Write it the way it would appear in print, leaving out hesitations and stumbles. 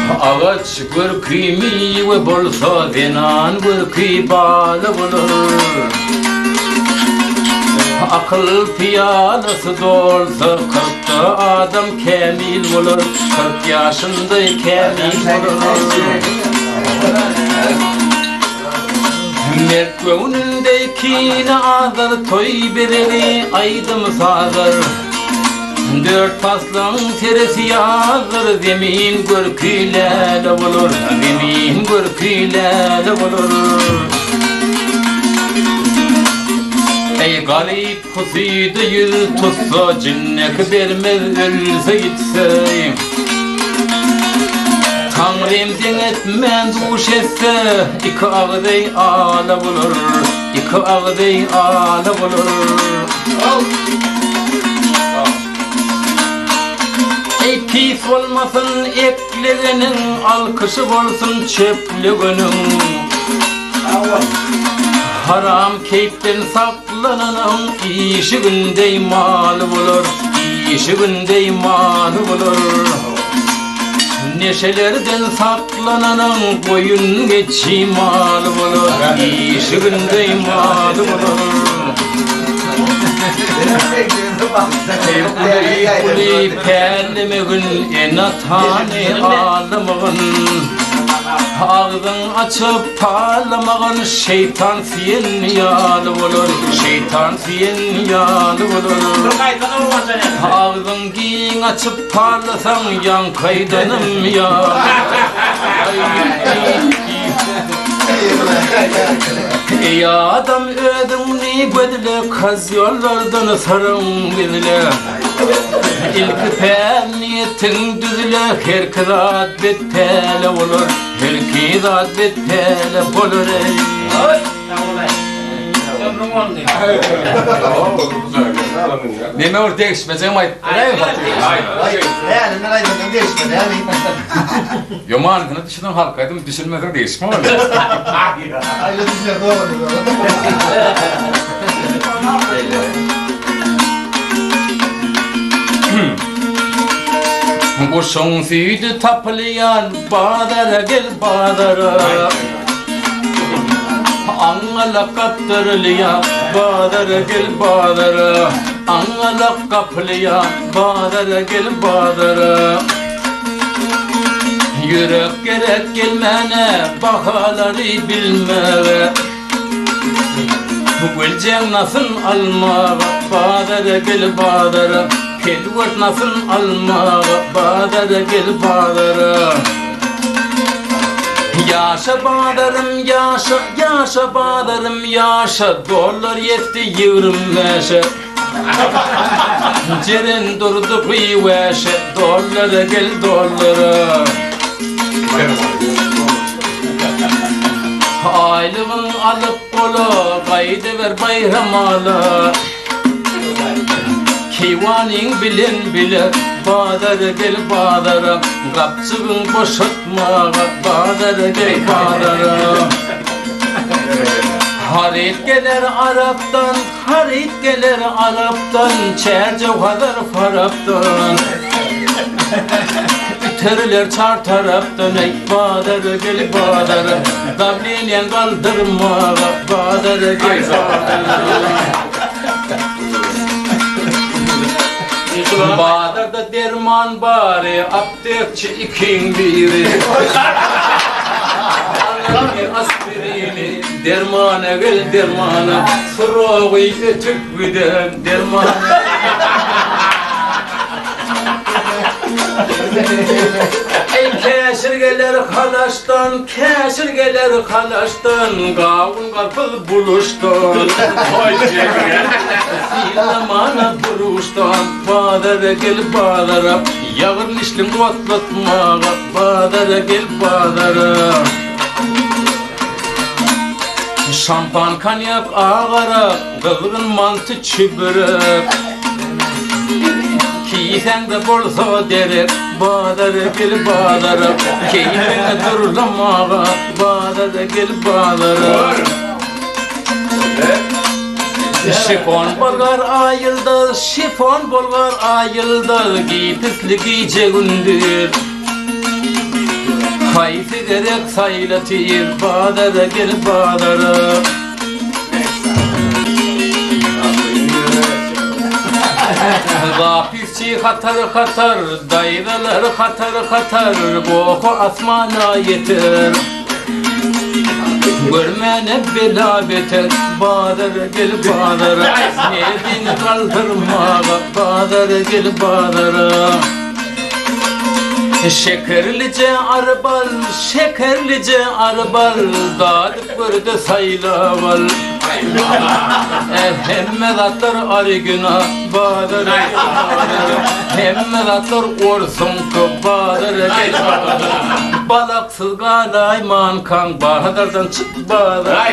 Ağaç gürküymi ve bolsa zenan gürküy bağlı bulur. Akıl piyalası dolsa 40'ta adam kemil olur. 40 yaşında kemil olur. Mert gönlündekine ağır toy bireni aydım sağır. 4 faslın teresi yağır, zemin görküyle olur, zemin görküyle olur. Ey galip kusuydu yüz tutsa, cinnek vermez ölse gitse. Tanrım denetmen duş etse, iki ağday ağla olur, iki ağday ağla olur. Ey pis olmasın eklerinin, alkışı olsun çöplüğünün. Haram keyiften saklananın, işigünde mal olur, işigünde mal olur. Neşelerden saklananın, boyun geçi mal olur, işigünde mal olur. Kuli pellemegün enatane ağlamagın. Ağzın açıp parlamagın, şeytan siyen yağlı olur, şeytan siyen yağlı olur. Ağzın giyin açıp parlasan, yan kaydanım ya. Ey adam ödümni gödüle, kaz yollardan sarın gidile. İlk niyetin düzüle, her kırat betele olur, her kırat betele olur. Neme or değişmeyeceğim ayıp. Yoman'ın dışından halkaydım, düşünmeden değişme var. Kuşun süydü taplayan, bağdara gel bağdara. Angalak kaptırlıya, bağdara gel bağdara. Angalak kaplıya, bağdara gel bağdara. Yürek gerek gelmene, bakaları bilmeve. Gülcen nasıl almağa, bağdara gel bağdara. Kedvat nasıl almağa, bağdara gel bağdara. Yaşa bağdarım yaşa, yaşa bağdarım yaşa. Dolar yetti 25'e. Ceren durdu kıyveşe, dolara gel dolara. Aylığın alıp kola, kaydı ver bayram ala. Kivanin bilen bile, bağdara gel bağdara. Kapçığın boşaltma, bağdara gel bağdara. Harit gelir Arap'tan, harit gelir Arap'tan. Çerce kadar faraptan. Ütürler çar taraftan, ey bağdara gel bağdara. Davliyen kaldırma, bağdara gel bağdara. Bağdarda derman bari, aptekçi ikin biri. Aspirini, dermana gel dermana. Sıroğu ötük büden dermana. Ey keşirgeler halaştan, keşirgeler halaştan. Gavun kapıl buluştan. Silamana duruştan, bağdara gel bağdara. Yağır nişlim otlatmağa, bağdara gel bağdara. Şampan kanyak ağara, kıvrın mantı çübürük. Keyfen de bolsa derek, bağdara gel bağdara. Keyfine durlamağa, bağdara gel bağdara. Şifon bolgar ayıldı, şifon bolgar ayıldı. Giy pisli giyce gündür. Kayfi gerek saylatır Badara gel badara. Gafirçi hatar hatar, dayılar hatar hatar, koku asmana yeter. Görmene bela beter, Badara gel badara. Nedin kaldırma, Badara gel badara. Şekerlice arbal, şekerlice arbal, dadık burada saylaval. Hemmet atlar arı günah, Badara gel badara. Hemmet atlar orsun ki, Badara gel badara. Balaksız galayman kan, Badar'dan çık Badara.